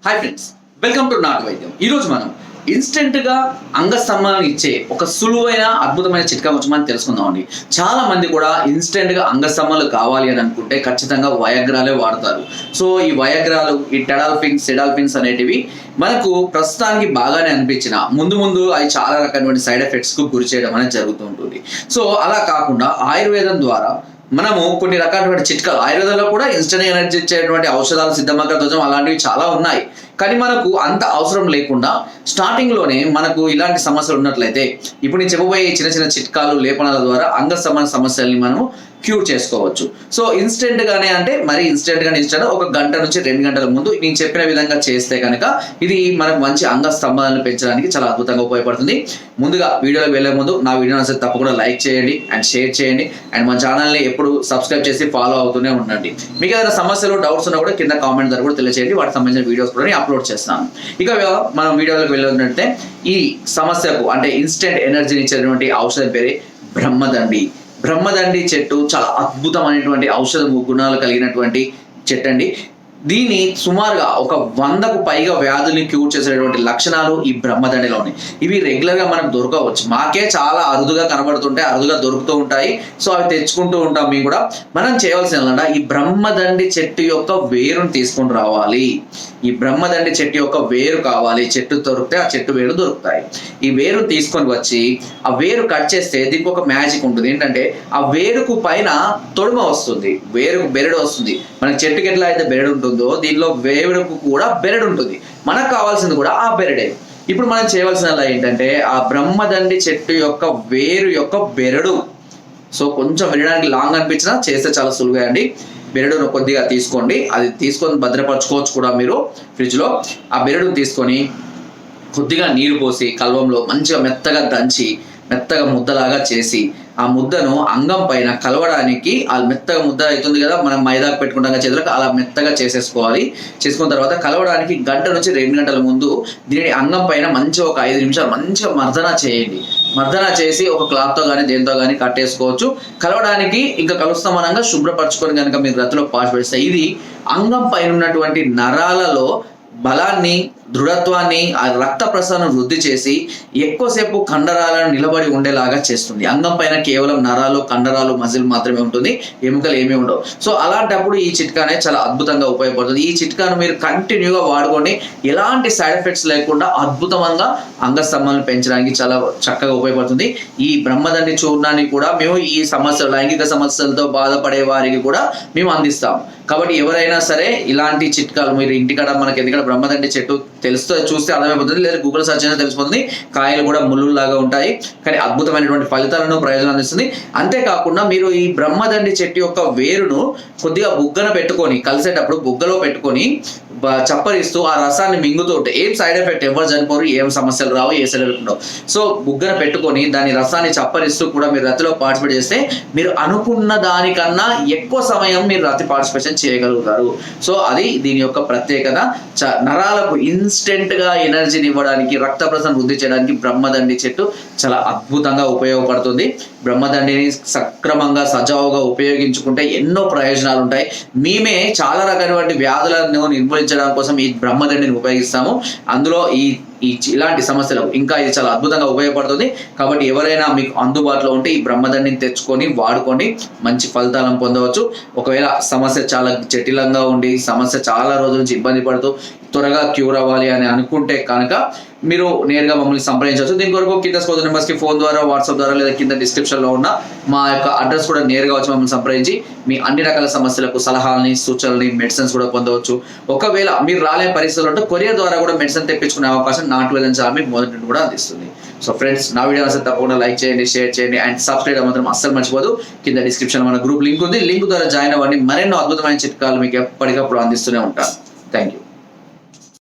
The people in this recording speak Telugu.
హాయ్ ఫ్రెండ్స్, వెల్కమ్ టు నాటు వైద్యం. ఈరోజు మనం ఇన్స్టెంట్గా అంగస్తంభాన్ని ఇచ్చే ఒక సులువైన అద్భుతమైన చిట్కా గురించి మనం తెలుసుకుందామండి. చాలా మంది కూడా ఇన్స్టెంట్గా అంగస్తంభాలు కావాలి అని అనుకుంటే ఖచ్చితంగా వయాగ్రాలే వాడతారు. సో ఈ వయాగ్రాలు, ఈ సెడాల్ఫిన్స్ అనేటివి మనకు ప్రస్తుతానికి బాగానే అనిపించిన ముందు అవి చాలా రకమైన సైడ్ ఎఫెక్ట్స్కు గురి చేయడం అనేది జరుగుతూ ఉంటుంది. సో అలా కాకుండా ఆయుర్వేదం ద్వారా మనము కొన్ని రకాలైన చిట్కాలు, ఆయుర్వేదంలో కూడా ఇన్స్టెంట్ ఎనర్జీ ఇచ్చేటువంటి ఔషధాలు, సిద్ధమగ్గ ధ్వజం అలాంటివి చాలా ఉన్నాయి. కానీ మనకు అంత అవసరం లేకుండా స్టార్టింగ్లోనే మనకు ఇలాంటి సమస్యలు ఉన్నట్లయితే ఇప్పుడు నేను చెప్పబోయే చిన్న చిన్న చిట్కాలు, లేపనాల ద్వారా అంగస్తంభన సమస్యల్ని మనము క్యూర్ చేసుకోవచ్చు. సో ఇన్స్టెంట్గానే అంటే మరి ఇన్స్టెంట్గానే ఒక గంట నుంచి 2 గంటల ముందు నేను చెప్పిన విధంగా చేస్తే కనుక ఇది మనకు మంచి అంగస్తంభాలను పెంచడానికి చాలా అద్భుతంగా ఉపయోగపడుతుంది. ముందుగా వీడియోలోకి వెళ్ళే ముందు నా వీడియో నచ్చితే తప్పకుండా లైక్ చేయండి అండ్ షేర్ చేయండి అండ్ మన ఛానల్ని ఎప్పుడు సబ్స్క్రైబ్ చేసి ఫాలో అవుతూనే ఉండండి. మీకు ఏదైనా సమస్యలు, డౌట్స్ ఉన్నా కూడా కింద కామెంట్ ద్వారా కూడా తెలియజేయండి. వాటికి సంబంధించిన వీడియోస్ కూడా నేను అప్లోడ్ చేస్తాను. ఇక మనం వీడియోలోకి వెళ్ళినట్టే ఈ సమస్యకు అంటే ఇన్స్టెంట్ ఎనర్జీని ఇచ్చేటువంటి ఔషధం పేరే బ్రహ్మదండి చెట్టు. చాలా అద్భుతమైనటువంటి ఔషధ గుణాలు కలిగినటువంటి చెట్టు అండి. దీన్ని సుమారుగా 100కు పైగా వ్యాధుల్ని క్యూర్ చేసేటువంటి లక్షణాలు ఈ బ్రహ్మదండిలో ఉన్నాయి. ఇవి రెగ్యులర్గా మనకు దొరకవచ్చు, మాకే చాలా అరుదుగా కనబడుతుంటాయి, అరుదుగా దొరుకుతూ ఉంటాయి. సో అవి తెచ్చుకుంటూ ఉంటాం. మేము కూడా మనం చేయవలసిన ఈ బ్రహ్మదండి చెట్టు యొక్క వేరుని తీసుకొని రావాలి. ఈ బ్రహ్మదండి చెట్టు యొక్క వేరు కావాలి. చెట్టు దొరికితే ఆ చెట్టు వేరు దొరుకుతాయి. ఈ వేరు తీసుకొని వచ్చి ఆ వేరు కట్ చేస్తే దీనికి ఒక మ్యాజిక్ ఉంటుంది. ఏంటంటే ఆ వేరుకు పైన తొడుమ వస్తుంది, వేరుకు బెరడు వస్తుంది. మనకి చెట్టుకి ఎట్లా అయితే బెరడు ఉంటుందో దీనిలో వేరుకు కూడా బెరడు ఉంటుంది. మనకు కావాల్సింది కూడా ఆ బెరడే. ఇప్పుడు మనం చేయవలసిన ఏంటంటే ఆ బ్రహ్మదండి చెట్టు యొక్క వేరు యొక్క బెరడు. సో కొంచెం వినడానికి లాంగ్ అనిపించినా చేస్తే చాలా సులువే అండి. బెరడును కొద్దిగా తీసుకోండి, అది తీసుకొని భద్రపరచుకోవచ్చు కూడా మీరు ఫ్రిడ్జ్లో. ఆ బెరడును తీసుకొని కొద్దిగా నీరు పోసి కల్వంలో మంచిగా మెత్తగా దంచి మెత్తగా ముద్దలాగా చేసి ఆ ముద్దను అంగం పైన కలవడానికి, ఆ మెత్తగా ముద్ద అవుతుంది కదా మనం మైదాకు పెట్టుకుంటాం చేతులకు, అలా మెత్తగా చేసేసుకోవాలి. చేసుకున్న తర్వాత కలవడానికి గంట నుంచి 2 గంటల ముందు దీనిని అంగం పైన మంచిగా ఒక 5 నిమిషాలు మంచిగా మర్దన చేయండి. మర్దన చేసి ఒక క్లాత్తో కానీ దేంతో కానీ కట్టేసుకోవచ్చు. కలవడానికి ఇంకా కలుస్తామనంగా శుభ్రపరచుకొని కనుక మీరు రతిలో పాస్ పెడితే ఇది అంగం పైన ఉన్నటువంటి నరాలలో బలాన్ని, దృఢత్వాన్ని, ఆ రక్త ప్రసరణ వృద్ధి చేసి ఎక్కువసేపు కండరాలను నిలబడి ఉండేలాగా చేస్తుంది. అంగం పైన కేవలం నరాలు, కండరాలు, మజిల్ మాత్రమే ఉంటుంది, ఎముకలు ఏమీ ఉండవు. సో అలాంటప్పుడు ఈ చిట్కానే చాలా అద్భుతంగా ఉపయోగపడుతుంది. ఈ చిట్కాను మీరు కంటిన్యూగా వాడుకొని ఎలాంటి సైడ్ ఎఫెక్ట్స్ లేకుండా అద్భుతంగా అంగస్తంభాలను పెంచడానికి చాలా చక్కగా ఉపయోగపడుతుంది. ఈ బ్రహ్మదండి చూర్ణాన్ని కూడా మేము ఈ సమస్యలు, లైంగిక సమస్యలతో బాధపడే వారికి కూడా మేము అందిస్తాం. కాబట్టి ఎవరైనా సరే ఇలాంటి చిట్కాలు మీరు ఇంటికాడ, మనకి ఎందుకంటే బ్రహ్మదండి చెట్టు చూస్తే అర్థమైపోతుంది, లేదా గూగుల్ సెర్చ్ అయినా తెలిసిపోతుంది. కాయలు కూడా ముళ్ళులాగా ఉంటాయి, కానీ అద్భుతమైనటువంటి ఫలితాలను, ప్రయోజనాలు ఇస్తుంది. అంతేకాకుండా మీరు ఈ బ్రహ్మదండి చెట్టు యొక్క వేరును కొద్దిగా బుగ్గన పెట్టుకొని, కలిసేటప్పుడు బుగ్గలో పెట్టుకొని చప్పరిస్తూ ఆ రసాన్ని మింగుతూ ఉంటే ఏం సైడ్ ఎఫెక్ట్, ఎవరు చనిపోరు, ఏం సమస్యలు రావు, ఏ సైడ్ ఎఫెక్ట్ ఉండవు. సో బుగ్గన పెట్టుకొని దాని రసాన్ని చప్పరిస్తూ కూడా మీరు రతిలో పార్టిసిపేట్ చేస్తే మీరు అనుకున్న దానికన్నా ఎక్కువ సమయం మీరు రతి పార్టిసిపేషన్ చేయగలుగుతారు. సో అది దీని యొక్క ప్రత్యేకత. నరాలకు ఇన్స్టెంట్గా ఎనర్జీని ఇవ్వడానికి, రక్త ప్రసరణ వృద్ధి చేయడానికి బ్రహ్మదండి చెట్టు చాలా అద్భుతంగా ఉపయోగపడుతుంది. బ్రహ్మదండిని సక్రమంగా, సజావుగా ఉపయోగించుకుంటే ఎన్నో ప్రయోజనాలు ఉంటాయి. మేమే చాలా రకమైన వ్యాధులను నిర్మూలించడం కోసం ఈ బ్రహ్మదండిని ఉపయోగిస్తాము. అందులో ఇలాంటి సమస్యలకు ఇంకా ఇది చాలా అద్భుతంగా ఉపయోగపడుతుంది. కాబట్టి ఎవరైనా మీకు అందుబాటులో ఉంటే ఈ బ్రహ్మదండిని తెచ్చుకొని వాడుకోండి, మంచి ఫలితాలను పొందవచ్చు. ఒకవేళ సమస్య చాలా జటిలంగా ఉండి, సమస్య చాలా రోజుల నుంచి ఇబ్బంది పడుతూ త్వరగా క్యూర్ అవ్వాలి అని అనుకుంటే కనుక మీరు నేరుగా మమ్మల్ని సంప్రదించవచ్చు. దీని కొరకు కింద స్కోర్ నెంబర్స్కి ఫోన్ ద్వారా, వాట్సాప్ ద్వారా, లేదా కింద డిస్క్రిప్షన్లో ఉన్న మా యొక్క అడ్రస్ కూడా నేరుగా వచ్చి మమ్మల్ని సంప్రదించి మీ అన్ని రకాల సమస్యలకు సలహాలని, సూచనలని, మెడిసిన్స్ కూడా పొందవచ్చు. ఒకవేళ మీరు రాలేని పరిస్థితులు ఉంటే కొరియర్ ద్వారా కూడా మెడిసిన్ తెప్పించుకునే అవకాశం నాట్ వెల్ ఆర్మీ మొదటి కూడా అందిస్తుంది. సో ఫ్రెండ్స్, నా వీడియో అసలు తప్పకుండా లైక్ చేయండి, షేర్ చేయండి అండ్ సబ్స్క్రైబ్ మాత్రం అస్సలు మర్చిపోదు. కింద డిస్క్రిప్షన్ మన గ్రూప్ లింక్ ఉంది, లింక్ ద్వారా జాయిన్ అవ్వండి. మరెన్నో అద్భుతమైన చిట్కాలు మీకు ఎప్పటికప్పుడు అందిస్తూనే ఉంటాను. Thank you.